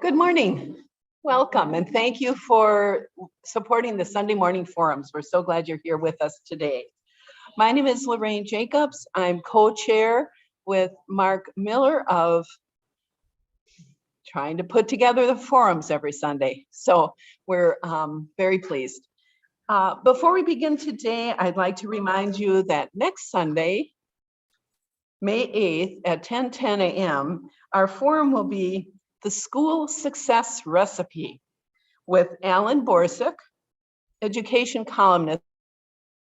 Good morning. Welcome, and thank you for supporting the Sunday morning forums. We're so glad you're here with us today. My name is Lorraine Jacobs. I'm co-chair with Mark Miller of trying to put together the forums every Sunday. So we're very pleased. Before we begin today, I'd like to remind you that next Sunday, May 8th at 10:10 a.m., our forum will be the School Success Recipe with Alan Borsick, education columnist,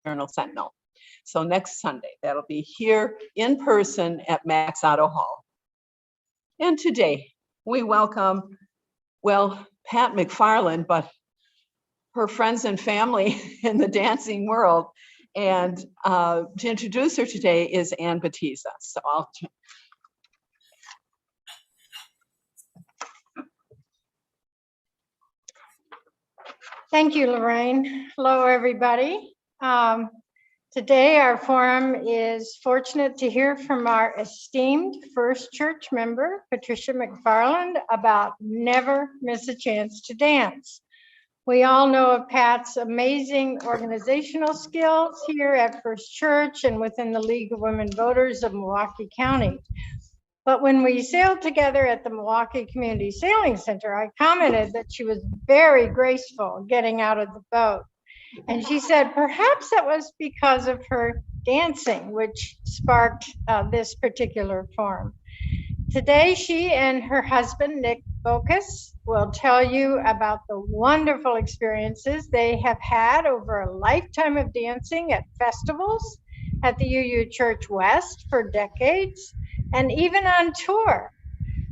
Journal Sentinel. So next Sunday, that'll be here in person at Max Otto Hall. And today we welcome, well, Pat McFarland, but her friends and family in the dancing world. And to introduce her today is Ann Batista. So I'll Thank you, Lorraine. Hello, everybody. Today, our forum is fortunate to hear from our esteemed First Church member, Patricia McFarland, about never miss a chance to dance. We all know of Pat's amazing organizational skills here at First Church and within the League of Women Voters of Milwaukee County. But when we sailed together at the Milwaukee Community Sailing Center, I commented that she was very graceful getting out of the boat. And she said, perhaps that was because of her dancing, which sparked this particular forum. Today, she and her husband, Nick Bocus, will tell you about the wonderful experiences they have had over a lifetime of dancing at festivals, at the UU Church West for decades, and even on tour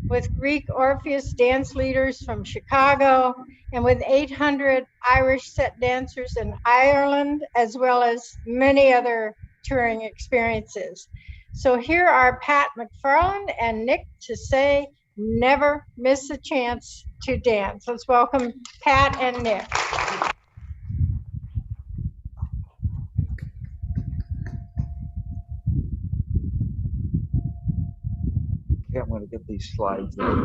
with Greek Orpheus dance leaders from Chicago and with 800 Irish set dancers in Ireland, as well as many other touring experiences. So here are Pat McFarland and Nick to say, never miss a chance to dance. Let's welcome Pat and Nick. Okay, I'm going to get these slides ready.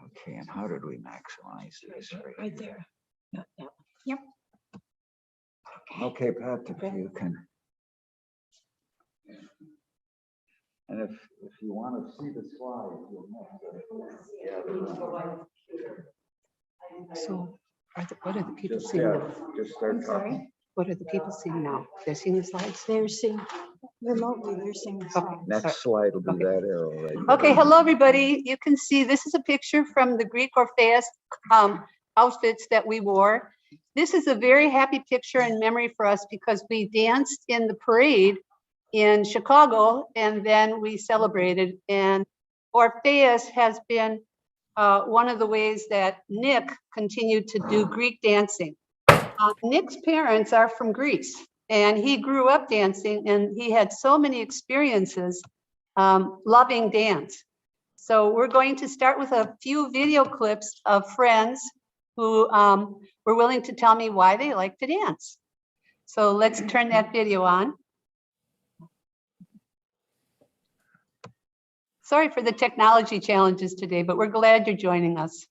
Okay, and how did we maximize this? right there. Yep. Okay, Pat, if you can. And if you want to see the slides, you'll know. So what are the people Just, seeing now? just start talking. What are the people seeing now? They're seeing the slides? They're seeing remotely, they're seeing the slides. Next slide will be that arrow right there. Okay, hello, everybody. You can see this is a picture from the Greek Orpheus outfits that we wore. This is a very happy picture and memory for us because we danced in the parade in Chicago and then we celebrated. And Orpheus has been one of the ways that Nick continued to do Greek dancing. Nick's parents are from Greece and he grew up dancing and he had so many experiences loving dance. So we're going to start with a few video clips of friends who were willing to tell me why they like to dance. So let's turn that video on. Sorry for the technology challenges today, but we're glad you're joining us.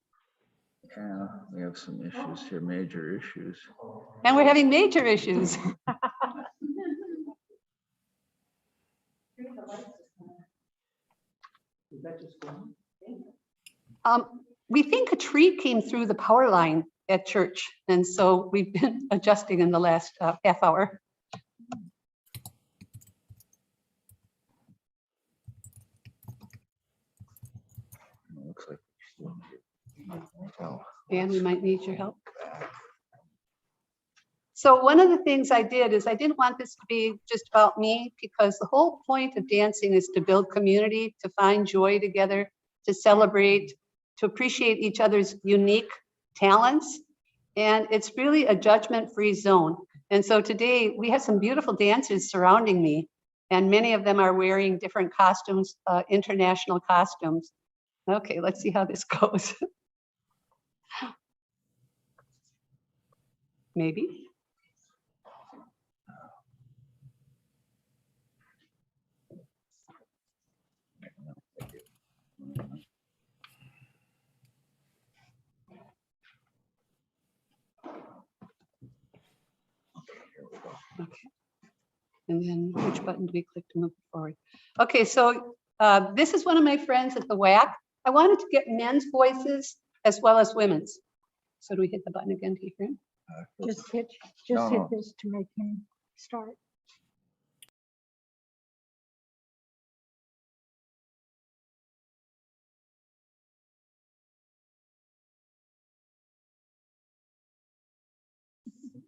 Yeah, we have some issues here, major issues. And we're having major issues. We think a tree came through the power line at church, and so we've been adjusting in the last half hour. Looks like And we might need your help. So one of the things I did is I didn't want this to be just about me because the whole point of dancing is to build community, to find joy together, to celebrate, to appreciate each other's unique talents. And it's really a judgment-free zone. And so today we have some beautiful dancers surrounding me. And many of them are wearing different costumes, international costumes. Okay, let's see how this goes. Maybe. Okay. And then which button do we click to move forward? Okay, so this is one of my friends at the WAC. I wanted to get men's voices as well as women's. So do we hit the button again to hear him? Just hit No. this to make him start.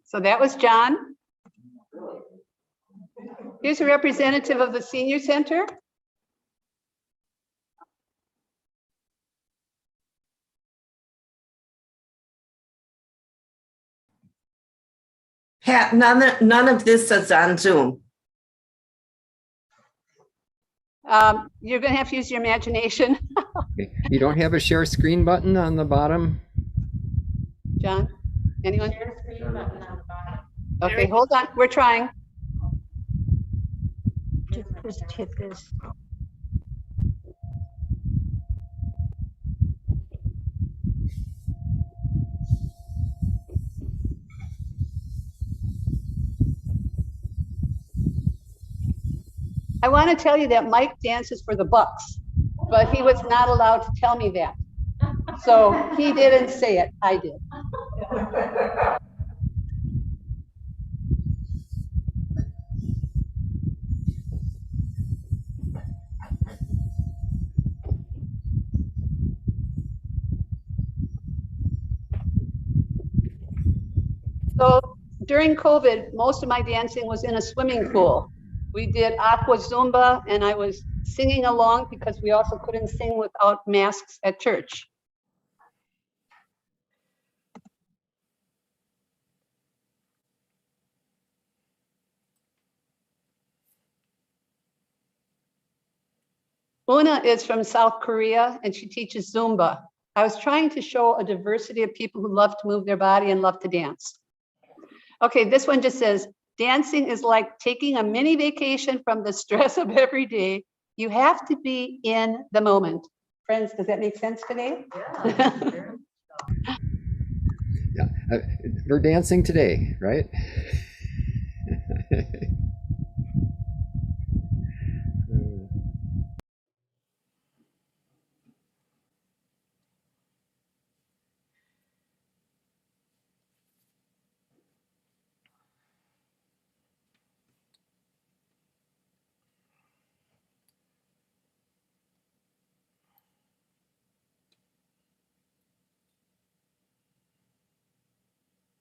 So that was John. Here's a representative of the senior center. None of this is on Zoom. You're gonna have to use your imagination. Okay. You don't have a share screen button on the bottom? John, anyone? Okay, hold on, we're trying. Just hit this. I want to tell you that Mike dances for the Bucks, but he was not allowed to tell me that. So he didn't say it, I did. So during COVID, most of my dancing was in a swimming pool. We did aqua Zumba and I was singing along because we also couldn't sing without masks at church. Una is from South Korea and she teaches Zumba. I was trying to show a diversity of people who love to move their body and love to dance. Okay, this one just says, dancing is like taking a mini vacation from the stress of every day. You have to be in the moment. Friends, does that make sense today? Yeah. We're dancing today, right?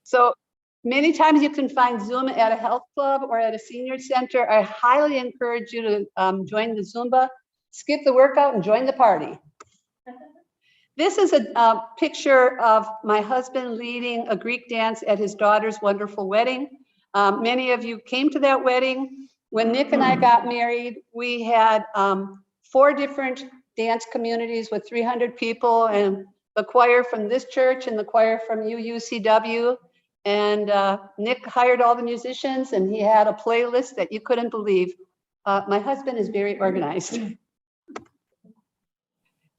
So many times you can find Zumba at a health club or at a senior center. I highly encourage you to join the Zumba, skip the workout and join the party. This is a picture of my husband leading a Greek dance at his daughter's wonderful wedding. Many of you came to that wedding. When Nick and I got married, we had 4 different dance communities with 300 people and the choir from this church and the choir from UUCW. And Nick hired all the musicians and he had a playlist that you couldn't believe. My husband is very organized.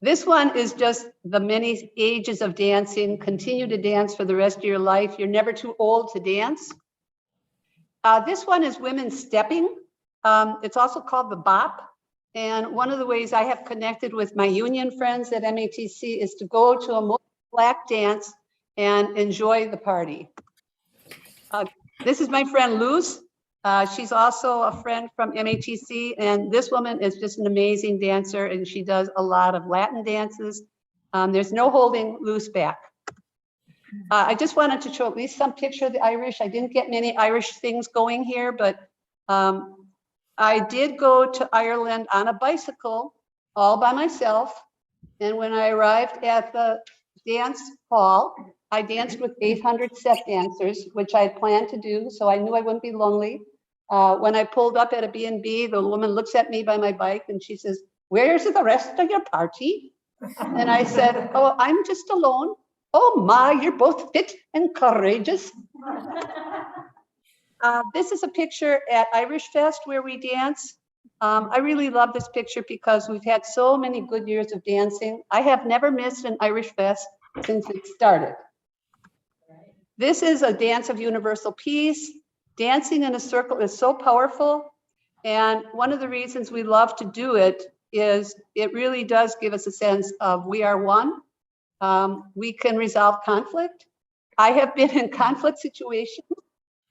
This one is just the many ages of dancing. Continue to dance for the rest of your life. You're never too old to dance. This one is women stepping. It's also called the bop. And one of the ways I have connected with my union friends at MATC is to go to a black dance and enjoy the party. This is my friend Luz. She's also a friend from MATC, and this woman is just an amazing dancer, and she does a lot of Latin dances. There's no holding Luz back. I just wanted to show at least some picture of the Irish. I didn't get many Irish things going here, but I did go to Ireland on a bicycle all by myself. And when I arrived at the dance hall, I danced with 800 step dancers, which I had planned to do, so I knew I wouldn't be lonely. When I pulled up at a B&B, the woman looks at me by my bike and she says, "Where's the rest of your party?" And I said, "Oh, I'm just alone." "Oh my, you're both fit and courageous." This is a picture at Irish Fest where we dance. I really love this picture because we've had so many good years of dancing. I have never missed an Irish Fest since it started. This is a dance of universal peace. Dancing in a circle is so powerful. And one of the reasons we love to do it is it really does give us a sense of we are one. We can resolve conflict. I have been in conflict situations.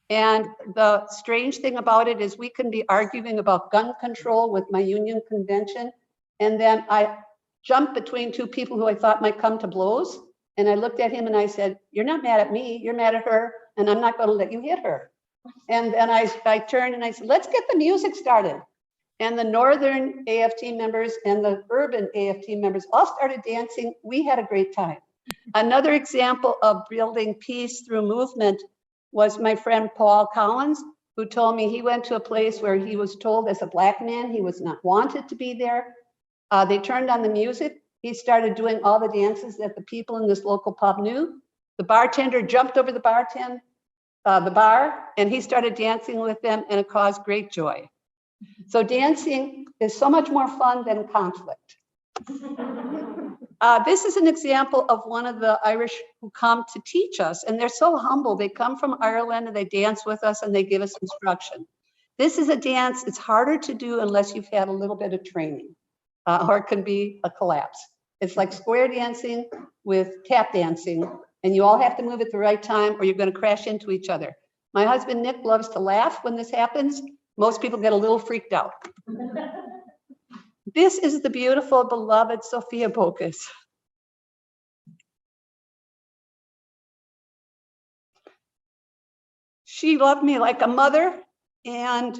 And the strange thing about it is we can be arguing about gun control with my union convention. And then I jumped between two people who I thought might come to blows. And I looked at him and I said, "You're not mad at me, you're mad at her, and I'm not going to let you hit her." And then I turned and I said, "Let's get the music started." And the Northern AFT members and the urban AFT members all started dancing. We had a great time. Another example of building peace through movement was my friend Paul Collins, who told me he went to a place where he was told as a Black man he was not wanted to be there. They turned on the music. He started doing all the dances that the people in this local pub knew. The bartender jumped over the bar, and he started dancing with them, and it caused great joy. So dancing is so much more fun than conflict. This is an example of one of the Irish who come to teach us, and they're so humble. They come from Ireland and they dance with us and they give us instruction. This is a dance, it's harder to do unless you've had a little bit of training, or it can be a collapse. It's like square dancing with tap dancing, and you all have to move at the right time or you're going to crash into each other. My husband, Nick, loves to laugh when this happens. Most people get a little freaked out. This is the beautiful, beloved Sophia Bocus. She loved me like a mother, and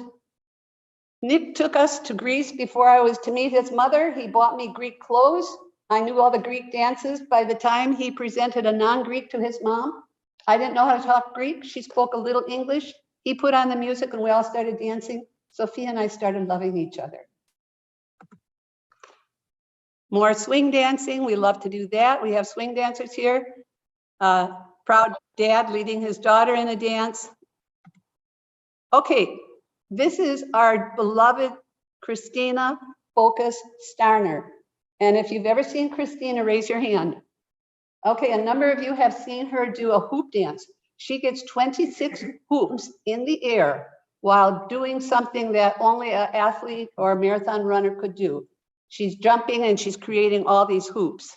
Nick took us to Greece before I was to meet his mother. He bought me Greek clothes. I knew all the Greek dances by the time he presented a non-Greek to his mom. I didn't know how to talk Greek. She spoke a little English. He put on the music and we all started dancing. Sophia and I started loving each other. More swing dancing. We love to do that. We have swing dancers here. Proud dad leading his daughter in a dance. Okay, this is our beloved Christina Bocus Starner. And if you've ever seen Christina, raise your hand. Okay, a number of you have seen her do a hoop dance. She gets 26 hoops in the air while doing something that only an athlete or a marathon runner could do. She's jumping and she's creating all these hoops.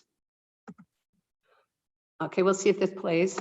Okay, we'll see if this plays.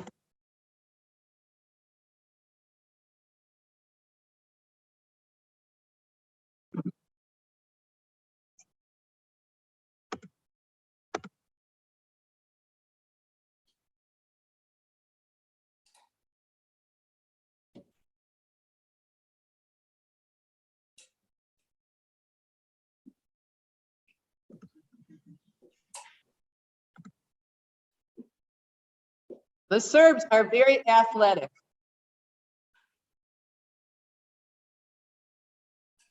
The Serbs are very athletic.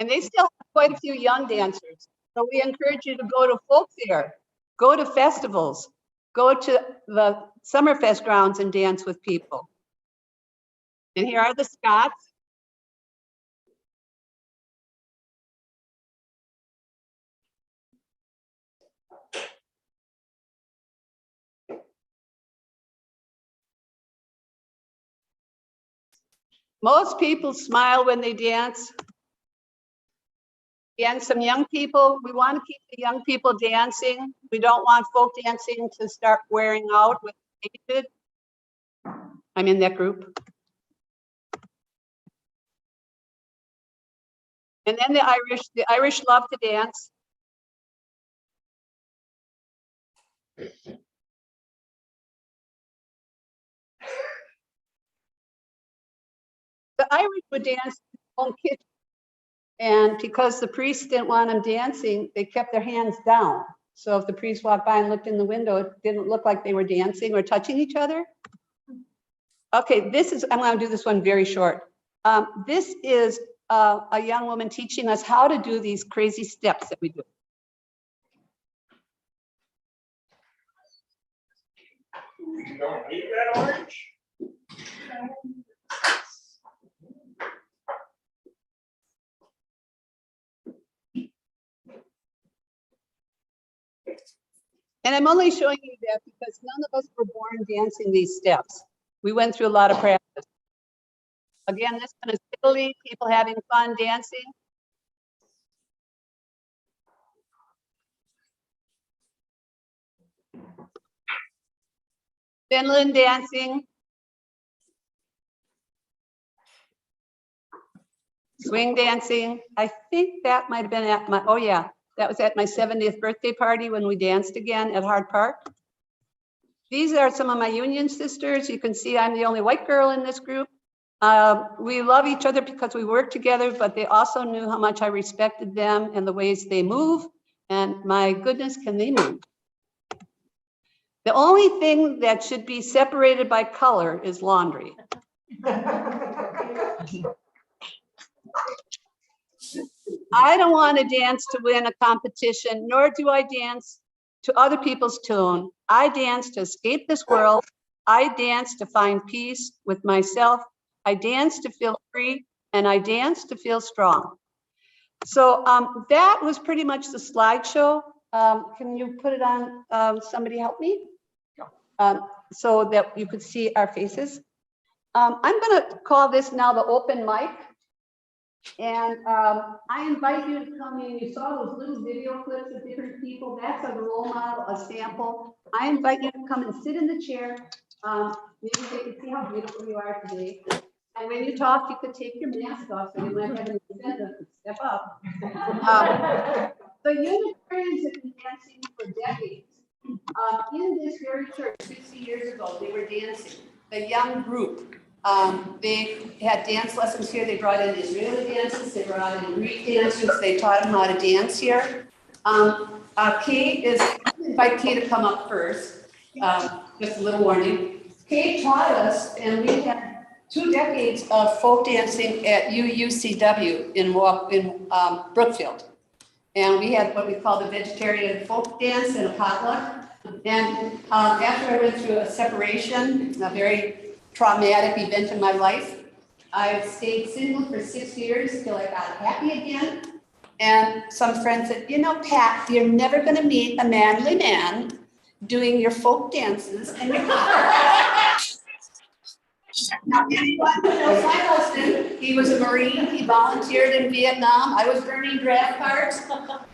And they still have quite a few young dancers. So we encourage you to go to folk fair, go to festivals, go to the Summerfest grounds and dance with people. And here are the Scots. Most people smile when they dance. And some young people, we want to keep the young people dancing. We don't want folk dancing to start wearing out with avid. I'm in that group. And then the Irish love to dance. The Irish would dance in their own kitchen. And because the priests didn't want them dancing, they kept their hands down. So if the priest walked by and looked in the window, it didn't look like they were dancing or touching each other. Okay, I'm going to do this one very short. This is a young woman teaching us how to do these crazy steps that we do. You don't need that orange? And I'm only showing you that because none of us were born dancing these steps. We went through a lot of practice. Again, this one is Italy, people having fun dancing. Finland dancing. Swing dancing. I think that might have been at my, oh yeah, that was at my 70th birthday party when we danced again at Hard Park. These are some of my Union sisters. You can see I'm the only white girl in this group. We love each other because we work together, but they also knew how much I respected them and the ways they move. And my goodness, can they move? The only thing that should be separated by color is laundry. I don't want to dance to win a competition, nor do I dance to other people's tune. I dance to escape this world. I dance to find peace with myself. I dance to feel free, and I dance to feel strong. So that was pretty much the slideshow. Can you put it on? Somebody help me? So that you could see our faces. I'm going to call this now the open mic. And I invite you to come in. You saw those little video clips of different people. That's a role model, a sample. I invite you to come and sit in the chair. Maybe they can see how beautiful you are today. And when you talk, you could take your mask off, so you might have an incentive to step up. The Unitarians have been dancing for decades. In this very church, 60 years ago, they were dancing. The young group. They had dance lessons here. They brought in Israeli dances. They brought in Greek dancers. They taught them how to dance here. Kate is, I'll invite Kate to come up first. Just a little warning. Kate taught us, and we had 2 decades of folk dancing at UUCW in Brookfield. And we had what we call the vegetarian folk dance and a potluck. And after I went through a separation, a very traumatic event in my life, I stayed single for 6 years till I got happy again. And some friends said, you know, Pat, you're never going to meet a manly man doing your folk dances and your Now, anyone who knows my husband, he was a Marine, he volunteered in Vietnam. I was burning draft cards.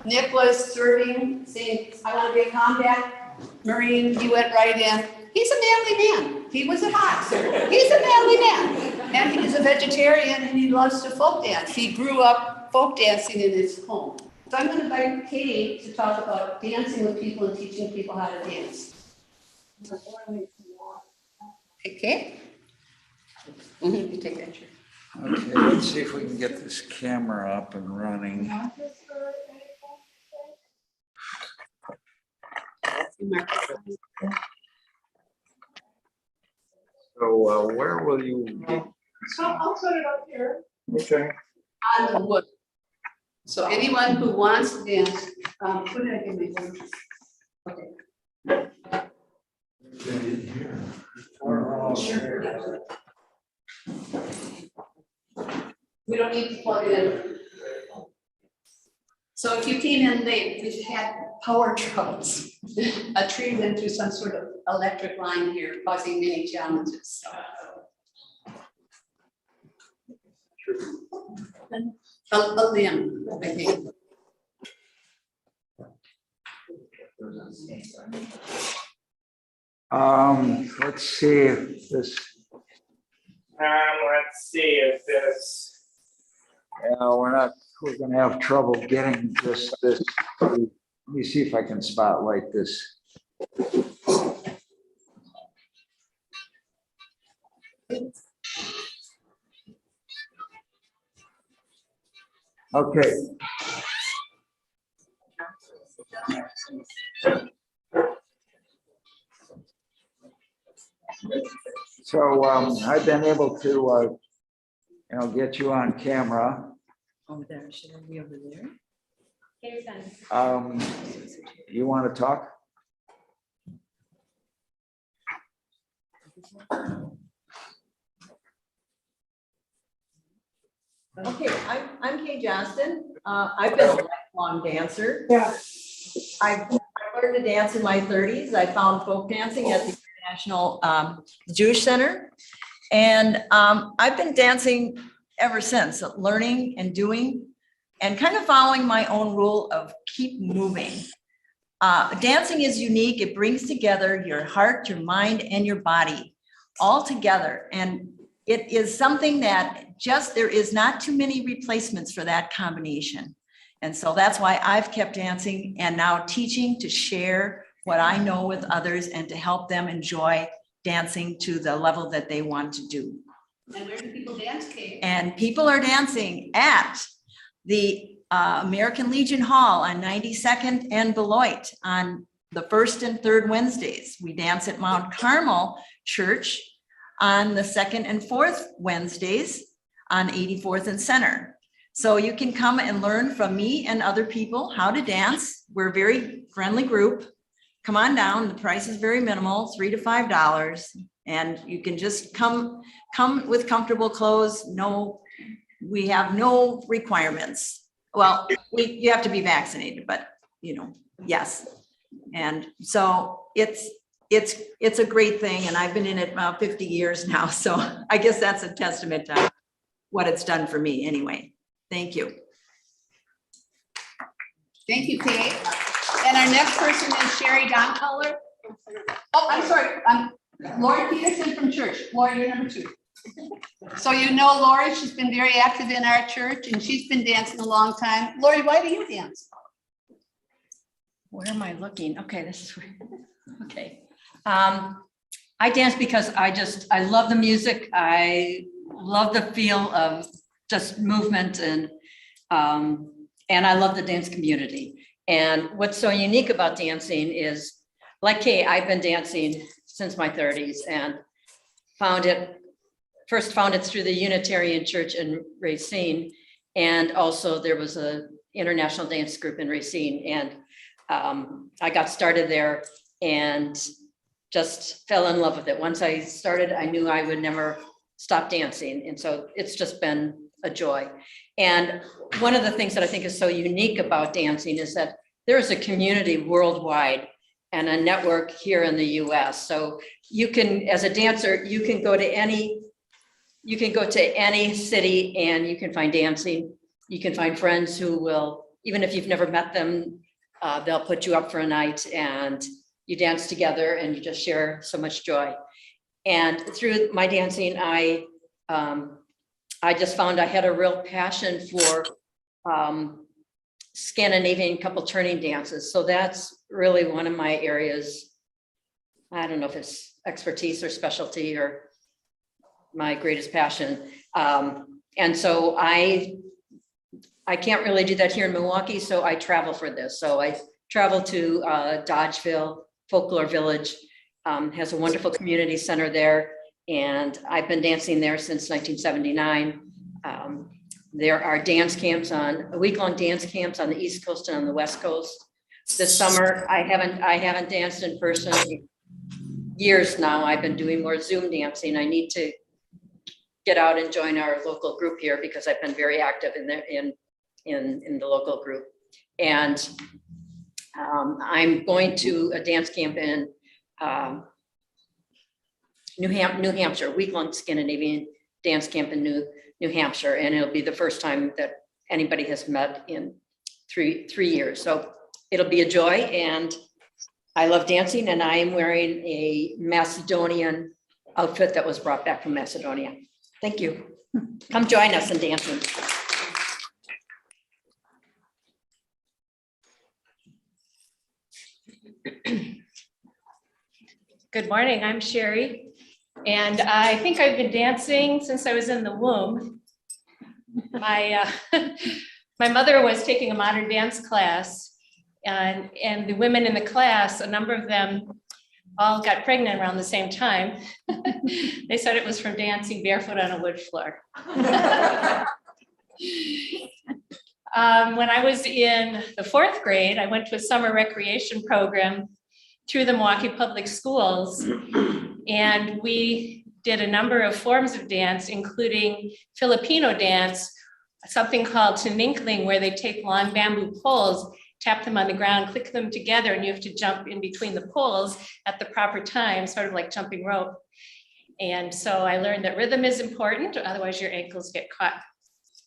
Nick was serving, saying, I want to be a combat Marine. He went right in. He's a manly man. He was a boxer. He's a manly man. And he's a vegetarian and he loves to folk dance. He grew up folk dancing in his home. So I'm going to invite Katie to talk about dancing with people and teaching people how to dance. Okay. You take that chair. Okay, let's see if we can get this camera up and running. So where will you be? I'll put it up here. Okay. On the wood. So anyone who wants to dance, put it in the wood. Okay. Sure. We don't need to plug it in. So if you came in late, we had power troubles. A tree went through some sort of electric line here, causing many challenges. A limb, I think. Let's see if this. Let's see if this. We're gonna have trouble getting this. Let me see if I can spotlight this. Okay. So I've been able to, get you on camera. Over there, should I be over there? You want to talk? Okay, I'm Kay Johnston. I've been a lifelong dancer. Yeah. I learned to dance in my 30s. I found folk dancing at the International Jewish Center. And I've been dancing ever since, learning and doing and kind of following my own rule of keep moving. Dancing is unique. It brings together your heart, your mind, and your body all together. And it is something that there is not too many replacements for that combination. And so that's why I've kept dancing and now teaching to share what I know with others and to help them enjoy dancing to the level that they want to do. And where do people dance, Kate? And people are dancing at the American Legion Hall on 92nd and Beloit on the first and third Wednesdays. We dance at Mount Carmel Church on the second and fourth Wednesdays on 84th and Center. So you can come and learn from me and other people how to dance. We're a very friendly group. Come on down. The price is very minimal, $3 to $5. And you can just come with comfortable clothes. No, we have no requirements. Well, you have to be vaccinated, but yes. And so it's a great thing. And I've been in it about 50 years now. So I guess that's a testament to what it's done for me anyway. Thank you. Thank you, Kate. And our next person is Sherry Doncoller. Oh, I'm sorry. Lori Peterson from church. Lori, you're number 2. So you know Lori, she's been very active in our church and she's been dancing a long time. Lori, why do you dance? Where am I looking? Okay, this is weird. Okay. I dance because I love the music. I love the feel of just movement and I love the dance community. And what's so unique about dancing is, like Kay, I've been dancing since my 30s and first found it through the Unitarian Church in Racine. And also there was a international dance group in Racine. And I got started there and just fell in love with it. Once I started, I knew I would never stop dancing. And so it's just been a joy. And one of the things that I think is so unique about dancing is that there is a community worldwide and a network here in the US. So you can, as a dancer, you can go to any city and you can find dancing. You can find friends who will, even if you've never met them, they'll put you up for a night and you dance together and you just share so much joy. And through my dancing, I just found I had a real passion for Scandinavian couple turning dances. So that's really one of my areas. I don't know if it's expertise or specialty or my greatest passion. And so I can't really do that here in Milwaukee, so I travel for this. So I travel to Dodgeville Folklore Village, has a wonderful community center there. And I've been dancing there since 1979. There are dance camps week-long dance camps on the East Coast and on the West Coast. This summer, I haven't danced in person in years now. I've been doing more Zoom dancing. I need to get out and join our local group here because I've been very active in the local group. And I'm going to a dance camp in New Hampshire, week-long Scandinavian dance camp in New Hampshire, and it'll be the first time that anybody has met in three years. So it'll be a joy, and I love dancing, and I am wearing a Macedonian outfit that was brought back from Macedonia. Thank you. Come join us in dancing. Good morning, I'm Sherry, and I think I've been dancing since I was in the womb. My mother was taking a modern dance class, and the women in the class, a number of them all got pregnant around the same time. They said it was from dancing barefoot on a wood floor. When I was in the 4th grade, I went to a summer recreation program through the Milwaukee Public Schools. And we did a number of forms of dance, including Filipino dance, something called tininkling, where they take long bamboo poles, tap them on the ground, click them together, and you have to jump in between the poles at the proper time, sort of like jumping rope. And so I learned that rhythm is important, otherwise your ankles get caught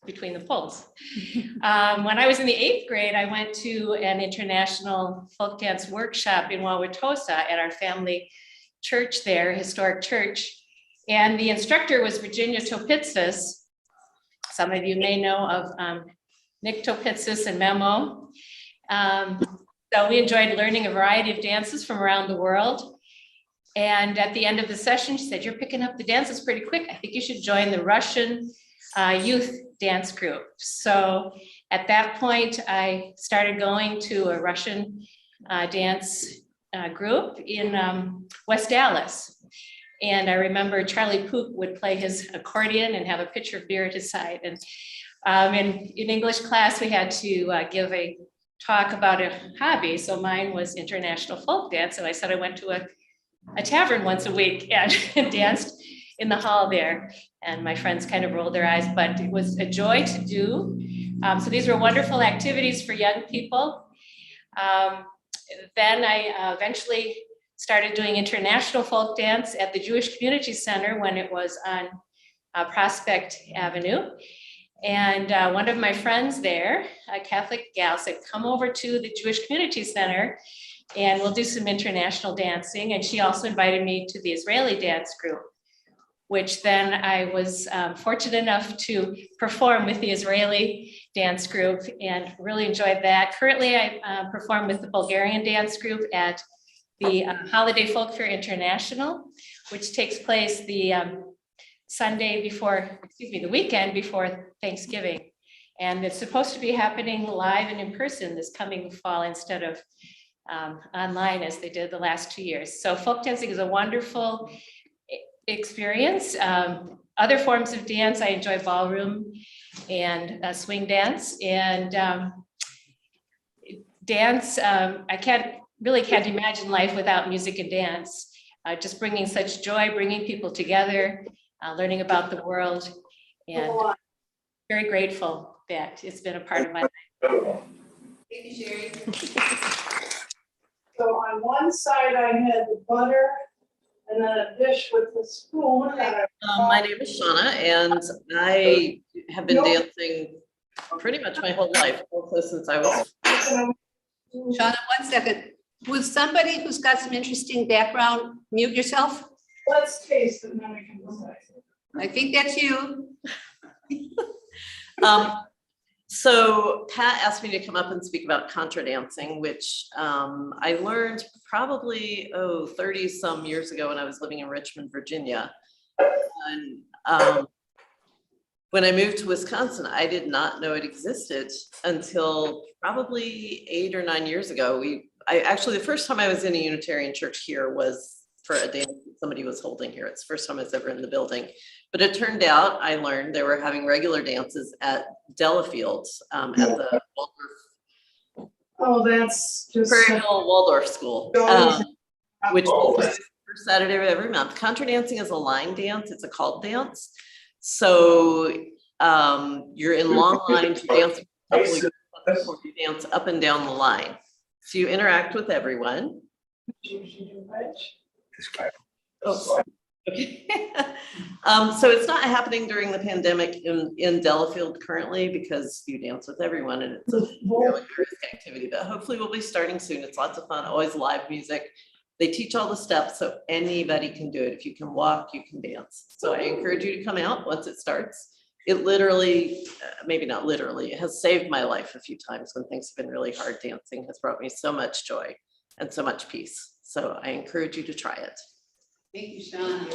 between the poles. When I was in the 8th grade, I went to an international folk dance workshop in Wauwatosa at our family church there, historic church. And the instructor was Virginia Topitsis. Some of you may know of Nick Topitsis and Memo. So we enjoyed learning a variety of dances from around the world. And at the end of the session, she said, "You're picking up the dances pretty quick. I think you should join the Russian youth dance group." So at that point, I started going to a Russian dance group in West Dallas. And I remember Charlie Pook would play his accordion and have a pitcher of beer at his side. And in English class, we had to give a talk about a hobby. So mine was international folk dance. So I said I went to a tavern once a week and danced in the hall there. And my friends kind of rolled their eyes, but it was a joy to do. So these were wonderful activities for young people. Then I eventually started doing international folk dance at the Jewish Community Center when it was on Prospect Avenue. And one of my friends there, a Catholic gal, said, "Come over to the Jewish Community Center and we'll do some international dancing." And she also invited me to the Israeli dance group, which then I was fortunate enough to perform with the Israeli dance group and really enjoyed that. Currently, I perform with the Bulgarian dance group at the Holiday Folk Fair International, which takes place the the weekend before Thanksgiving. And it's supposed to be happening live and in person this coming fall instead of online as they did the last 2 years. So folk dancing is a wonderful experience. Other forms of dance, I enjoy ballroom and swing dance. And dance, I can't imagine life without music and dance. Just bringing such joy, bringing people together, learning about the world, and very grateful that it's been a part of my life. Thank you, Sherry. So on one side, I had the butter and then a dish with the spoon. My name is Shauna, and I have been dancing pretty much my whole life, also since I was. Shauna, 1 second. Would somebody who's got some interesting background mute yourself? Let's taste it and then we can decide. I think that's you. So Pat asked me to come up and speak about Contra Dancing, which I learned probably 30 some years ago when I was living in Richmond, Virginia. And when I moved to Wisconsin, I did not know it existed until probably 8 or 9 years ago. Actually, the first time I was in a Unitarian church here was for a dance that somebody was holding here. It's the first time I was ever in the building. But it turned out, I learned they were having regular dances at Delafield at the Waldorf. Oh, that's just. Prairie Hill Waldorf School, which is first Saturday of every month. Contra dancing is a line dance. It's a called dance. So you're in long lines dancing. You dance up and down the line. So you interact with everyone. Oh, okay. So it's not happening during the pandemic in Delafield currently because you dance with everyone and it's a really risk activity, but hopefully we'll be starting soon. It's lots of fun, always live music. They teach all the steps so anybody can do it. If you can walk, you can dance. So I encourage you to come out once it starts. It literally, maybe not literally, it has saved my life a few times when things have been really hard. Dancing has brought me so much joy and so much peace. So I encourage you to try it. Thank you, Sean.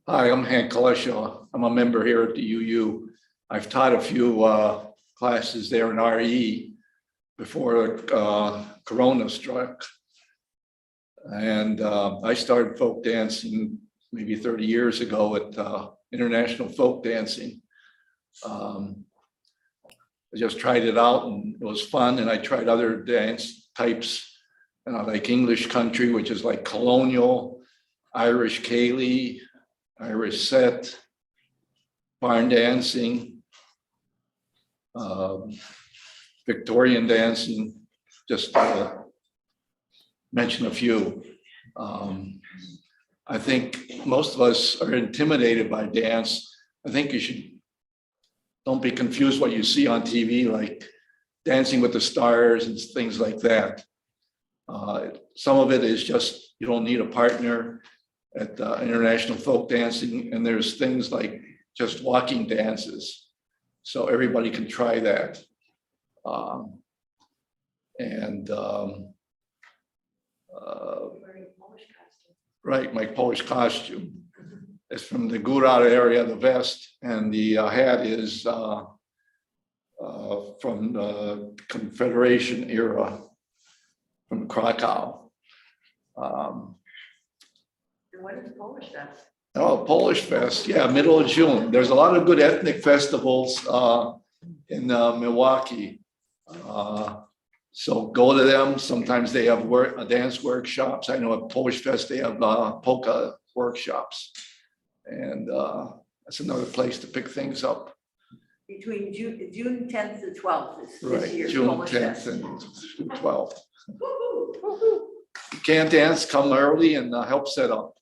Hi, I'm Hank Kalashaw. I'm a member here at the UU. I've taught a few classes there in RE before Corona struck. And I started folk dancing maybe 30 years ago at International Folk Dancing. I just tried it out and it was fun. And I tried other dance types, like English country, which is like colonial, Irish Cayley, Irish set, barn dancing, Victorian dancing, just mention a few. I think most of us are intimidated by dance. I think don't be confused what you see on TV, like Dancing with the Stars and things like that. Some of it is just, you don't need a partner at International Folk Dancing, and there's things like just walking dances. So everybody can try that. Right, my Polish costume. It's from the Góra area, the vest, and the hat is from the Confederation era, from Krakow. What is Polish vest? Oh, Polish Fest, yeah, middle of June. There's a lot of good ethnic festivals in Milwaukee. So go to them. Sometimes they have dance workshops. I know at Polish Fest, they have polka workshops. And that's another place to pick things up. Between June 10th to 12th is this Right, year's June Polish 10th Fest. and 12th. You can't dance, come early and help set up.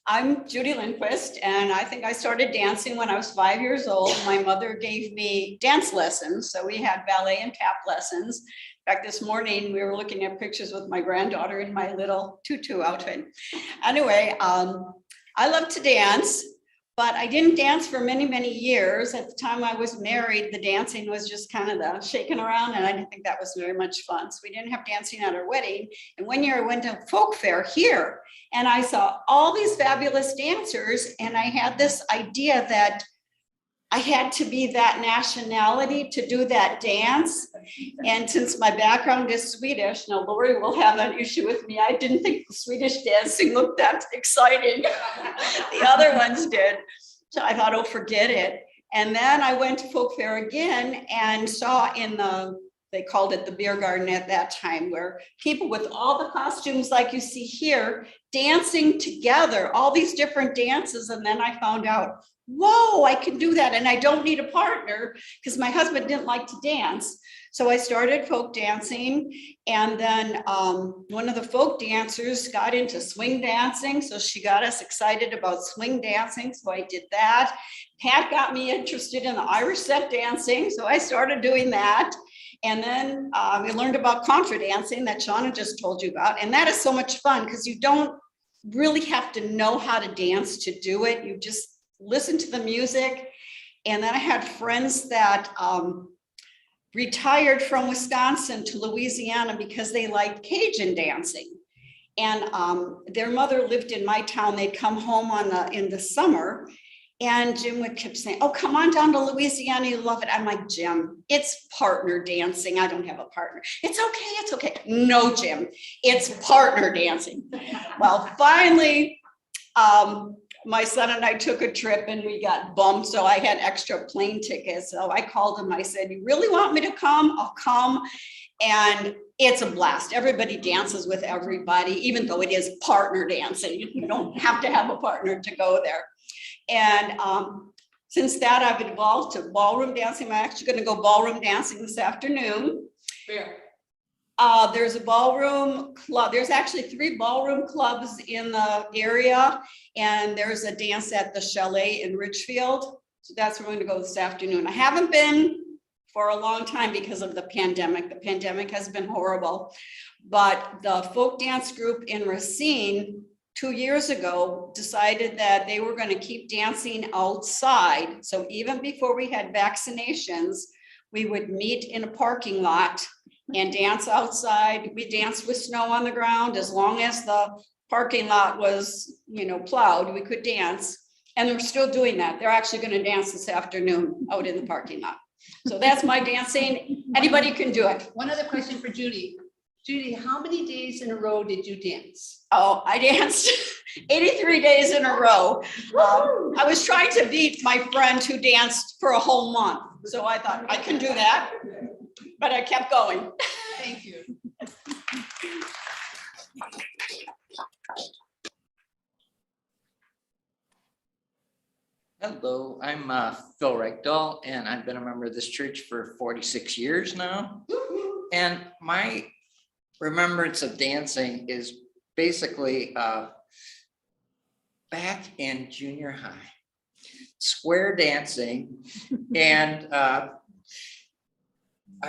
I'm Judy Lindquist, and I think I started dancing when I was 5 years old. My mother gave me dance lessons, so we had ballet and tap lessons. In fact, this morning we were looking at pictures with my granddaughter in my little tutu outfit. Anyway, I love to dance, but I didn't dance for many, many years. At the time I was married, the dancing was just kind of the shaking around, and I didn't think that was very much fun. So we didn't have dancing at our wedding. And one year I went to folk fair here, and I saw all these fabulous dancers, and I had this idea that I had to be that nationality to do that dance. And since my background is Swedish, now Lori will have an issue with me. I didn't think the Swedish dancing looked that exciting. The other ones did. So I thought, oh, forget it. And then I went to folk fair again and saw in they called it the beer garden at that time, where people with all the costumes like you see here, dancing together, all these different dances. And then I found out, whoa, I can do that. And I don't need a partner because my husband didn't like to dance. So I started folk dancing. And then one of the folk dancers got into swing dancing. So she got us excited about swing dancing. So I did that. Pat got me interested in the Irish set dancing. So I started doing that. And then we learned about Contra Dancing that Shauna just told you about. And that is so much fun because you don't really have to know how to dance to do it. You just listen to the music. And then I had friends that retired from Wisconsin to Louisiana because they liked Cajun dancing. And their mother lived in my town. They'd come home in the summer. And Jim would keep saying, oh, come on down to Louisiana, you love it. I'm like, Jim, it's partner dancing. I don't have a partner. It's okay, it's okay. No, Jim, it's partner dancing. Well, finally, my son and I took a trip and we got bumped. So I had extra plane tickets. So I called him, I said, you really want me to come? I'll come. And it's a blast. Everybody dances with everybody, even though it is partner dancing. You don't have to have a partner to go there. And since that, I've evolved to ballroom dancing. I'm actually going to go ballroom dancing this afternoon. Where? There's a ballroom club. There's actually 3 ballroom clubs in the area. And there's a dance at the Chalet in Ridgefield. So that's where we're going to go this afternoon. I haven't been for a long time because of the pandemic. The pandemic has been horrible. But the folk dance group in Racine 2 years ago decided that they were going to keep dancing outside. So even before we had vaccinations, we would meet in a parking lot and dance outside. We danced with snow on the ground. As long as the parking lot was, plowed, we could dance. And we're still doing that. They're actually going to dance this afternoon out in the parking lot. So that's my dancing. Anybody can do it. One other question for Judy. Judy, how many days in a row did you dance? Oh, I danced 83 days in a row. I was trying to beat my friend who danced for a whole month. So I thought I can do that, but I kept going. Thank you. Hello, I'm Phil Reichdahl, and I've been a member of this church for 46 years now. And my remembrance of dancing is basically back in junior high, square dancing. And I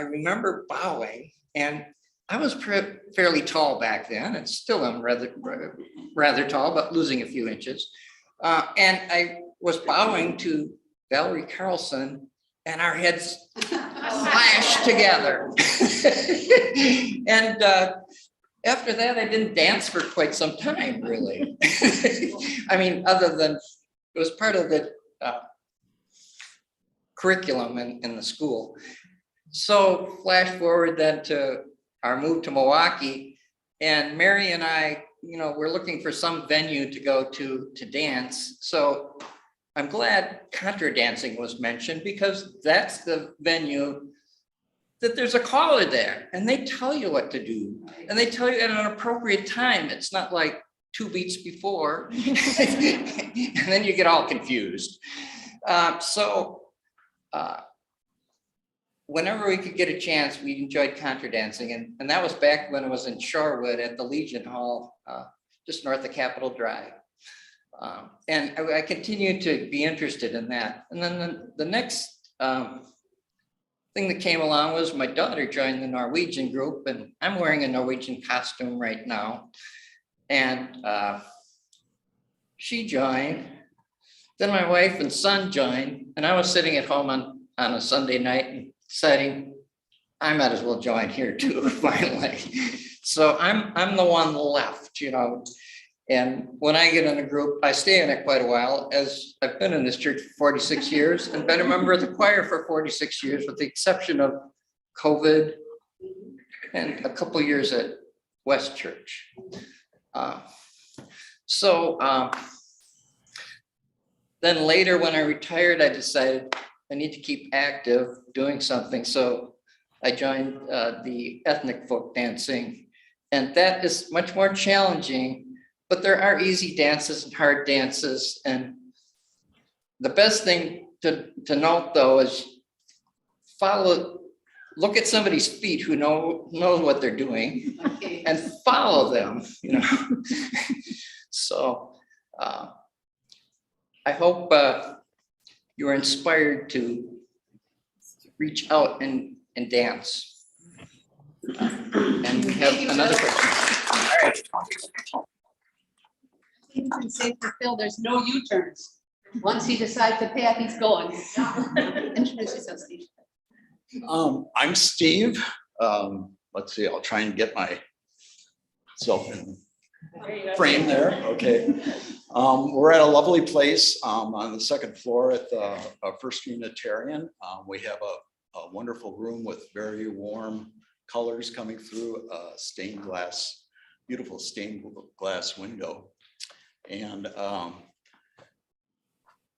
remember bowing, and I was fairly tall back then, and still am rather tall, but losing a few inches. And I was bowing to Valerie Carlson, and our heads flashed together. And after that, I didn't dance for quite some time, really. I mean, other than it was part of the curriculum in the school. So flash forward then to our move to Milwaukee, and Mary and I, we're looking for some venue to go to dance. So I'm glad Contra Dancing was mentioned, because that's the venue that there's a caller there, and they tell you what to do, and they tell you at an appropriate time. It's not like 2 beats before, and then you get all confused. Whenever we could get a chance, we enjoyed Contra Dancing, and that was back when it was in Shorewood at the Legion Hall, just north of Capitol Drive. And I continued to be interested in that. And then the next thing that came along was my daughter joined the Norwegian group, and I'm wearing a Norwegian costume right now. And she joined. Then my wife and son joined, and I was sitting at home on a Sunday night and deciding I might as well join here too, finally. So I'm the one left, And when I get in a group, I stay in it quite a while, as I've been in this church for 46 years and been a member of the choir for 46 years, with the exception of COVID and a couple of years at West Church. Then later when I retired, I decided I need to keep active doing something. So I joined the ethnic folk dancing, and that is much more challenging. But there are easy dances and hard dances. And the best thing to note, though, is look at somebody's feet who knows what they're doing, and follow them, So I hope you're inspired to reach out and dance. And we have another question. All right. And say for Phil, there's no U-turns. Once he decides the path, he's going. Introduce yourself, Steve. I'm Steve. Let's see, I'll try and get myself in frame there. Okay. We're at a lovely place on the second floor at the First Unitarian. We have a wonderful room with very warm colors coming through a stained glass, beautiful stained glass window. And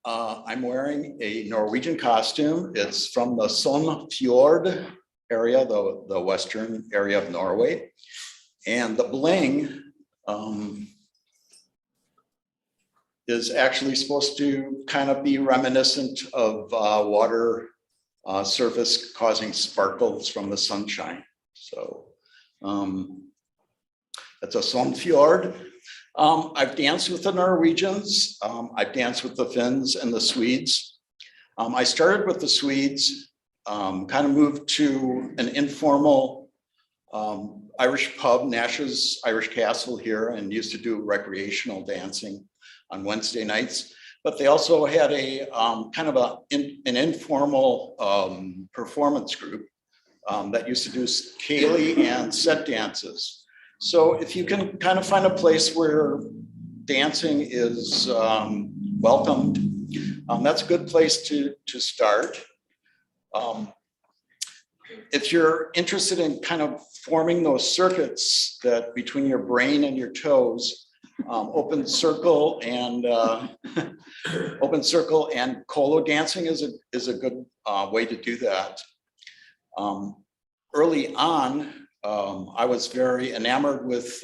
I'm wearing a Norwegian costume. It's from the Fjord area, the western area of Norway. And the bling is actually supposed to kind of be reminiscent of water surface causing sparkles from the sunshine. So that's a Fjord. I've danced with the Norwegians. I've danced with the Finns and the Swedes. I started with the Swedes, kind of moved to an informal Irish pub, Nash's Irish Castle here, and used to do recreational dancing on Wednesday nights. But they also had a kind of an informal performance group that used to do Kaylee and set dances. So if you can kind of find a place where dancing is welcomed, that's a good place to start. If you're interested in kind of forming those circuits that between your brain and your toes, open circle and colo dancing is a good way to do that. Early on, I was very enamored with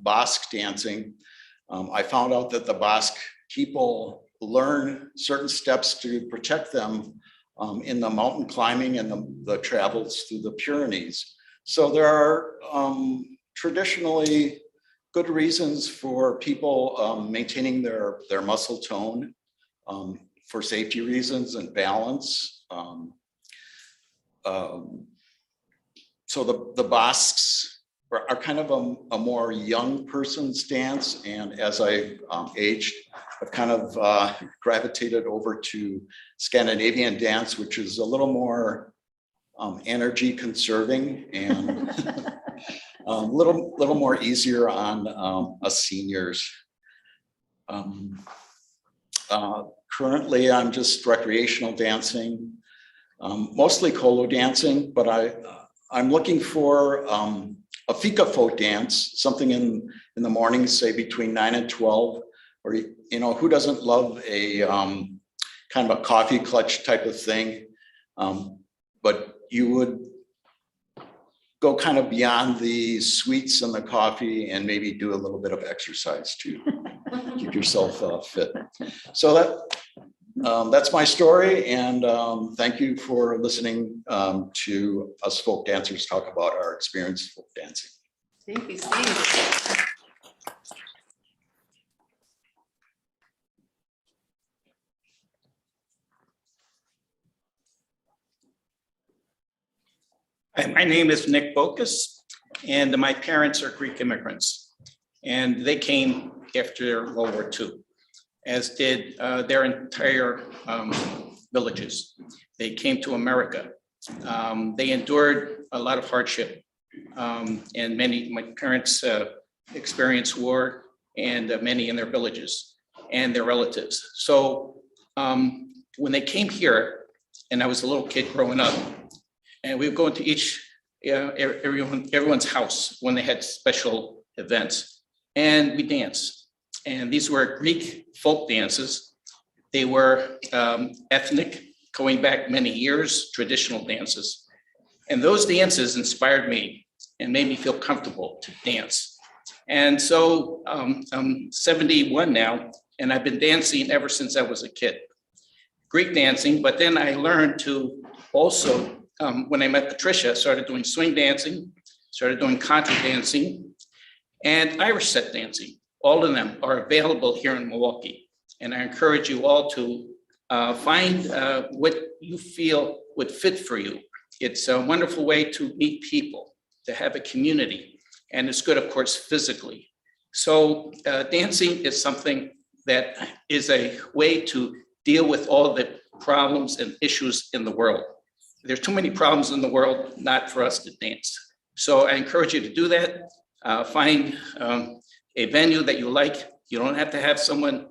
Basque dancing. I found out that the Basque people learn certain steps to protect them in the mountain climbing and the travels through the Pyrenees. So there are traditionally good reasons for people maintaining their muscle tone for safety reasons and balance. So the Basques are kind of a more young person's dance, and as I aged, I've kind of gravitated over to Scandinavian dance, which is a little more energy conserving and a little more easier on us seniors. Currently, I'm just recreational dancing, mostly colo dancing, but I'm looking for a fika folk dance, something in the mornings, say between 9 and 12, or, you know, who doesn't love a kind of a coffee clutch type of thing? But you would go kind of beyond the sweets and the coffee and maybe do a little bit of exercise to keep yourself fit. So that's my story, and thank you for listening to us folk dancers talk about our experience folk dancing. Thank you, Steve. Hi, my name is Nick Bocus, and my parents are Greek immigrants. And they came after World War II, as did their entire villages. They came to America. They endured a lot of hardship, and my parents experienced war, and many in their villages and their relatives. So when they came here, and I was a little kid growing up, and we would go into everyone's house when they had special events, and we danced. And these were Greek folk dances. They were ethnic, going back many years, traditional dances. And those dances inspired me and made me feel comfortable to dance. And so I'm 71 now, and I've been dancing ever since I was a kid. Greek dancing, but then I learned to also, when I met Patricia, started doing swing dancing, started doing Contra Dancing, and Irish set dancing. All of them are available here in Milwaukee. And I encourage you all to find what you feel would fit for you. It's a wonderful way to meet people, to have a community, and it's good, of course, physically. So dancing is something that is a way to deal with all the problems and issues in the world. There's too many problems in the world not for us to dance. So I encourage you to do that. Find a venue that you like. You don't have to have someone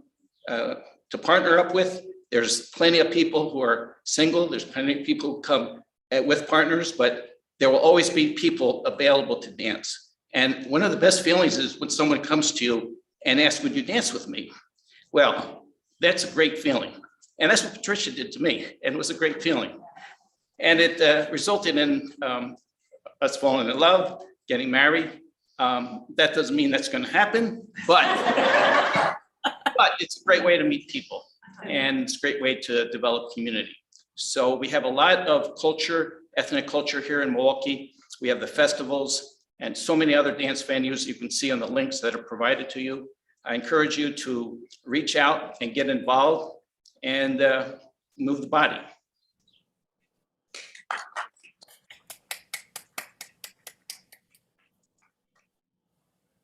to partner up with. There's plenty of people who are single. There's plenty of people who come with partners, but there will always be people available to dance. And one of the best feelings is when someone comes to you and asks, would you dance with me? Well, that's a great feeling. And that's what Patricia did to me, and it was a great feeling. And it resulted in us falling in love, getting married. That doesn't mean that's going to happen, but it's a great way to meet people, and it's a great way to develop community. So we have a lot of culture, ethnic culture here in Milwaukee. We have the festivals and so many other dance venues you can see on the links that are provided to you. I encourage you to reach out and get involved and move the body.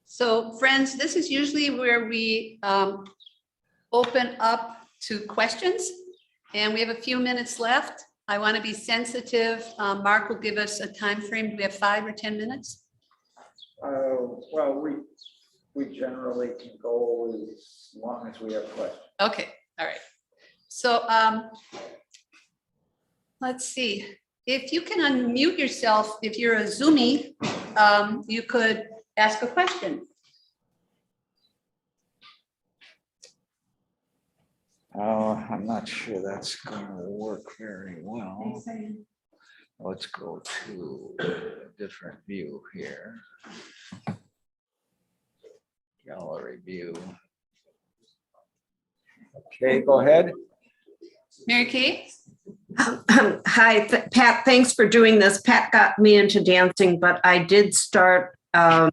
So friends, this is usually where we open up to questions, and we have a few minutes left. I want to be sensitive. Mark will give us a time frame. Do we have 5 or 10 minutes? Well, we generally can go as long as we have questions. Okay, all right. So let's see. If you can unmute yourself, if you're a Zoomie, you could ask a question. Oh, I'm not sure that's going to work very well. Let's go to a different view here. Gallery view. Okay, go ahead. Mary Kay? Hi, Pat, thanks for doing this. Pat got me into dancing, but I did start as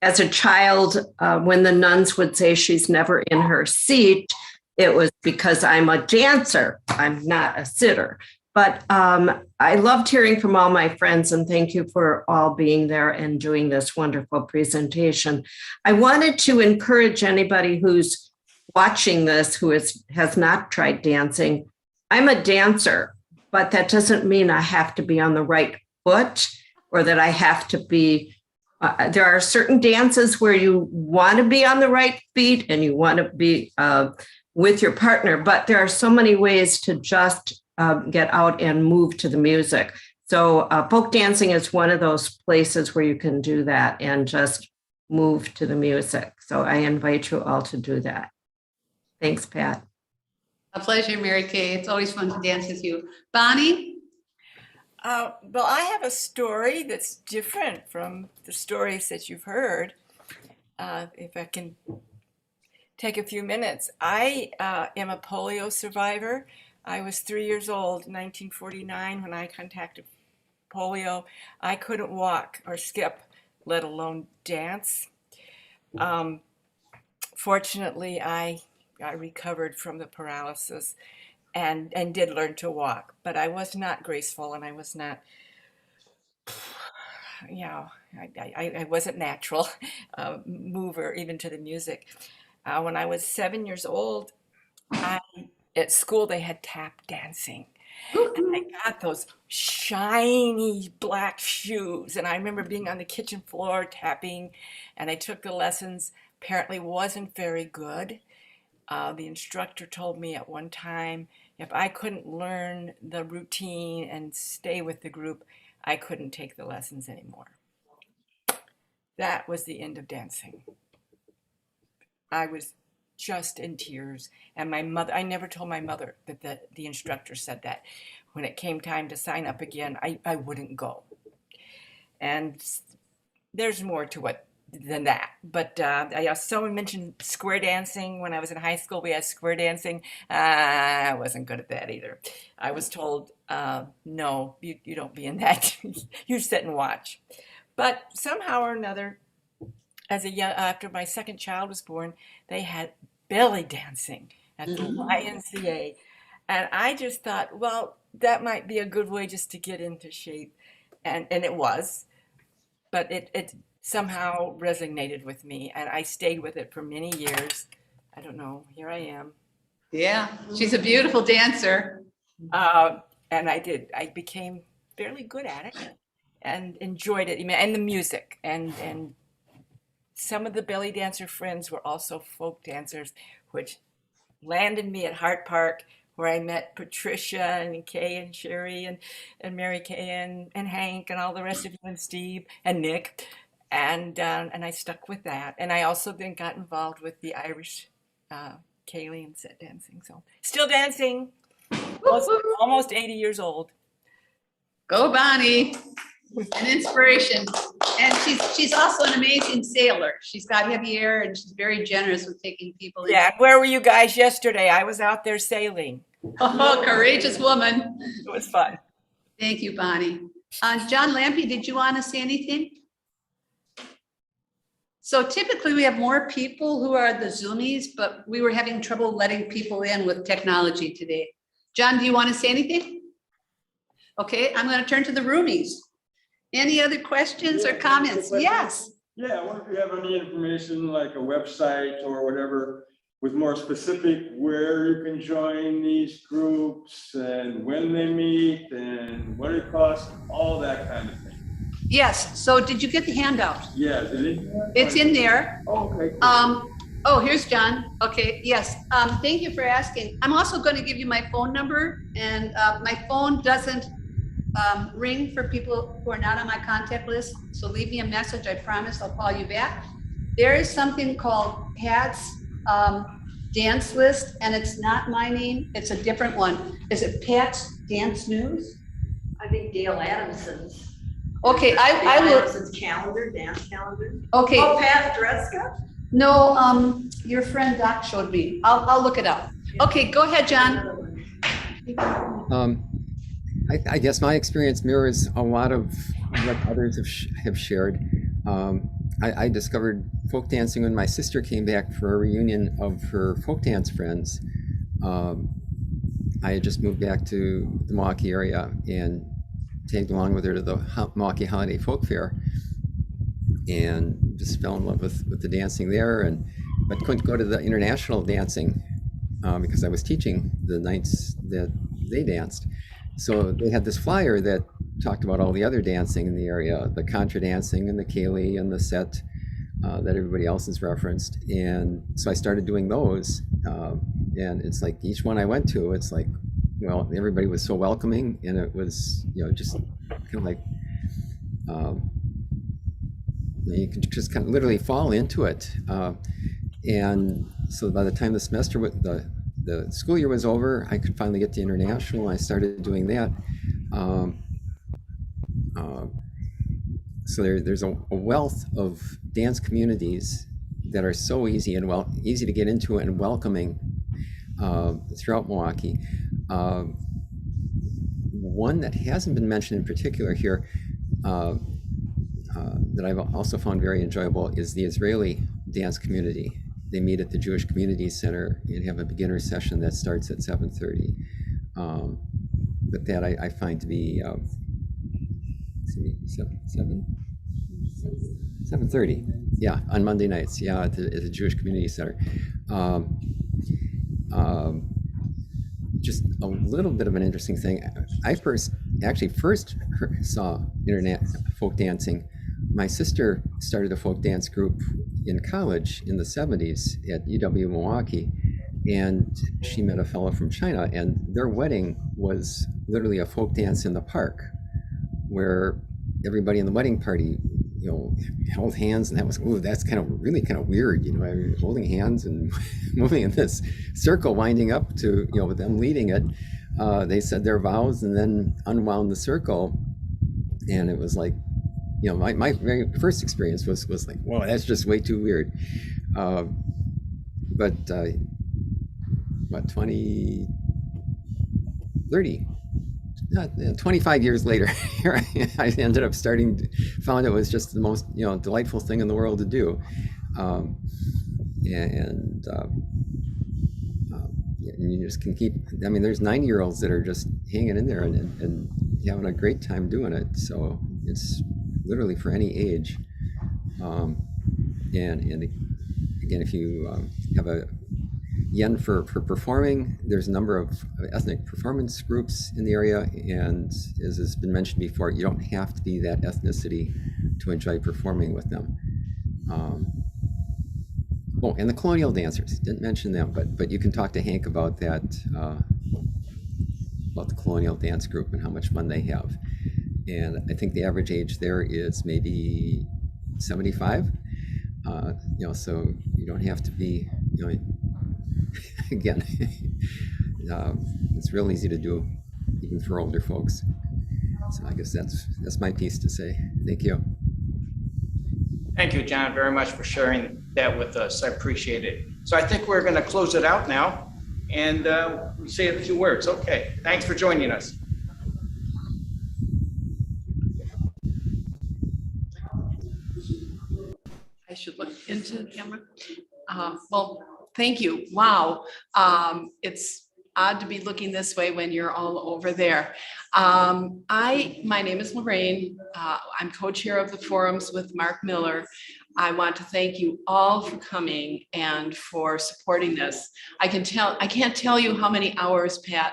a child when the nuns would say she's never in her seat. It was because I'm a dancer. I'm not a sitter. But I loved hearing from all my friends, and thank you for all being there and doing this wonderful presentation. I wanted to encourage anybody who's watching this who has not tried dancing. I'm a dancer, but that doesn't mean I have to be on the right foot or that I have to be, there are certain dances where you want to be on the right feet and you want to be with your partner, but there are so many ways to just get out and move to the music. So folk dancing is one of those places where you can do that and just move to the music. So I invite you all to do that. Thanks, Pat. A pleasure, Mary Kay. It's always fun to dance with you. Bonnie? Well, I have a story that's different from the stories that you've heard. If I can take a few minutes. I am a polio survivor. I was 3 years old in 1949 when I contracted polio. I couldn't walk or skip, let alone dance. Fortunately, I recovered from the paralysis and did learn to walk, but I was not graceful and I was not, I wasn't natural mover even to the music. When I was 7 years old, at school they had tap dancing. And I got those shiny black shoes. And I remember being on the kitchen floor tapping, and I took the lessons. Apparently wasn't very good. The instructor told me at one time, if I couldn't learn the routine and stay with the group, I couldn't take the lessons anymore. That was the end of dancing. I was just in tears. And my mother, I never told my mother that the instructor said that. When it came time to sign up again, I wouldn't go. And there's more to it than that. But someone mentioned square dancing. When I was in high school, we had square dancing. I wasn't good at that either. I was told, no, you don't be in that. You sit and watch. But somehow or another, after my second child was born, they had belly dancing at the YMCA. And I just thought, well, that might be a good way just to get into shape. And it was, but it somehow resonated with me. And I stayed with it for many years. I don't know, here I am. Yeah, she's a beautiful dancer. And I became fairly good at it and enjoyed it. And the music and some of the belly dancer friends were also folk dancers, which landed me at Hart Park, where I met Patricia and Kay and Sherry and Mary Kay and Hank and all the rest of you and Steve and Nick. And I stuck with that. And I also then got involved with the Irish Kaylee and set dancing. So still dancing, almost 80 years old. Go Bonnie, an inspiration. And she's also an amazing sailor. She's got heavy air and she's very generous with taking people in. Yeah, where were you guys yesterday? I was out there sailing. Oh, courageous woman. It was fun. Thank you, Bonnie. John Lampy, did you want to say anything? So typically we have more people who are the Zoomies, but we were having trouble letting people in with technology today. John, do you want to say anything? Okay, I'm going to turn to the roomies. Any other questions or comments? Yes. Yeah, I wonder if you have any information like a website or whatever with more specific where you can join these groups and when they meet and what it costs, all that kind of thing. Yes, so did you get the handout? Yeah, is it in there? It's in there. Oh, okay. Cool. Oh, here's John. Okay, yes. Thank you for asking. I'm also going to give you my phone number, and my phone doesn't ring for people who are not on my contact list. So leave me a message. I promise I'll call you back. There is something called Pat's Dance List, and it's not my name. It's a different one. Is it Pat's Dance News? I think Dale Adamson's. Okay, I will. Adamson's calendar, dance calendar. Okay. Oh, Pat Dreska? No, your friend Doc showed me. I'll look it up. Okay, go ahead, John. I guess my experience mirrors a lot of what others have shared. I discovered folk dancing when my sister came back for a reunion of her folk dance friends. I had just moved back to the Milwaukee area and tagged along with her to the Milwaukee Holiday Folk Fair, and just fell in love with the dancing there, but couldn't go to the international dancing because I was teaching the nights that they danced. So they had this flyer that talked about all the other dancing in the area, the Contra Dancing and the Kaylee and the set that everybody else has referenced. And so I started doing those. And it's like each one I went to, it's like, well, everybody was so welcoming, and it was, just kind of like, you can just kind of literally fall into it. And so by the time the semester, the school year was over, I could finally get to international. I started doing that. So there's a wealth of dance communities that are so easy to get into and welcoming throughout Milwaukee. One that hasn't been mentioned in particular here that I've also found very enjoyable is the Israeli dance community. They meet at the Jewish Community Center and have a beginner session that starts at 7:30. But that I find to be 7:30. Yeah, on Monday nights. Yeah, at the Jewish Community Center. Just a little bit of an interesting thing. I first saw internet folk dancing. My sister started a folk dance group in college in the 70s at UW Milwaukee, and she met a fellow from China, and their wedding was literally a folk dance in the park, where everybody in the wedding party, held hands, and that's really kind of weird, holding hands and moving in this circle, winding up to, with them leading it. They said their vows and then unwound the circle, and it was like, my very first experience was like, whoa, that's just way too weird. But 25 years later, here I ended up found it was just the most, delightful thing in the world to do. And you just can keep, there's 90-year-olds that are just hanging in there and having a great time doing it. So it's literally for any age. And again, if you have a yen for performing, there's a number of ethnic performance groups in the area, and as has been mentioned before, you don't have to be that ethnicity to enjoy performing with them. And the colonial dancers, didn't mention them, but you can talk to Hank about that, about the colonial dance group and how much fun they have. And I think the average age there is maybe 75. So you don't have to be, again, it's real easy to do, even for older folks. So I guess that's my piece to say. Thank you. Thank you, John, very much for sharing that with us. I appreciate it. So I think we're going to close it out now and say a few words. Okay, thanks for joining us. I should look into the camera. Well, thank you. Wow. It's odd to be looking this way when you're all over there. My name is Lorraine. I'm co-chair of the forums with Mark Miller. I want to thank you all for coming and for supporting this. I can't tell you how many hours Pat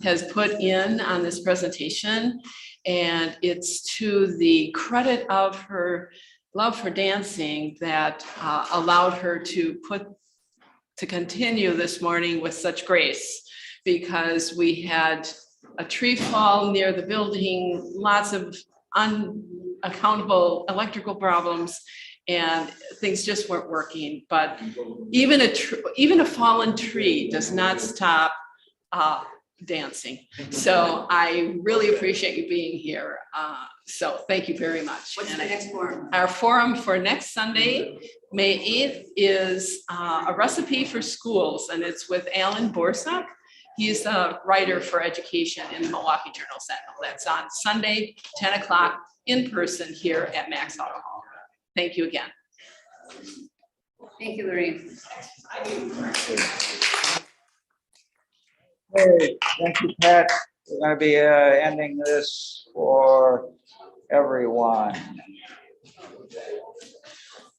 has put in on this presentation. And it's to the credit of her love for dancing that allowed her to continue this morning with such grace, because we had a tree fall near the building, lots of unaccountable electrical problems, and things just weren't working. But even a fallen tree does not stop dancing. So I really appreciate you being here. So thank you very much. What's the next forum? Our forum for next Sunday, May 8th, is a recipe for schools, and it's with Alan Borsak. He's a writer for education in the Milwaukee Journal Sentinel. That's on Sunday, 10 o'clock in person here at Max Auto Hall. Thank you again. Thank you, Lorraine. Hey, thank you, Pat. We're going to be ending this for everyone.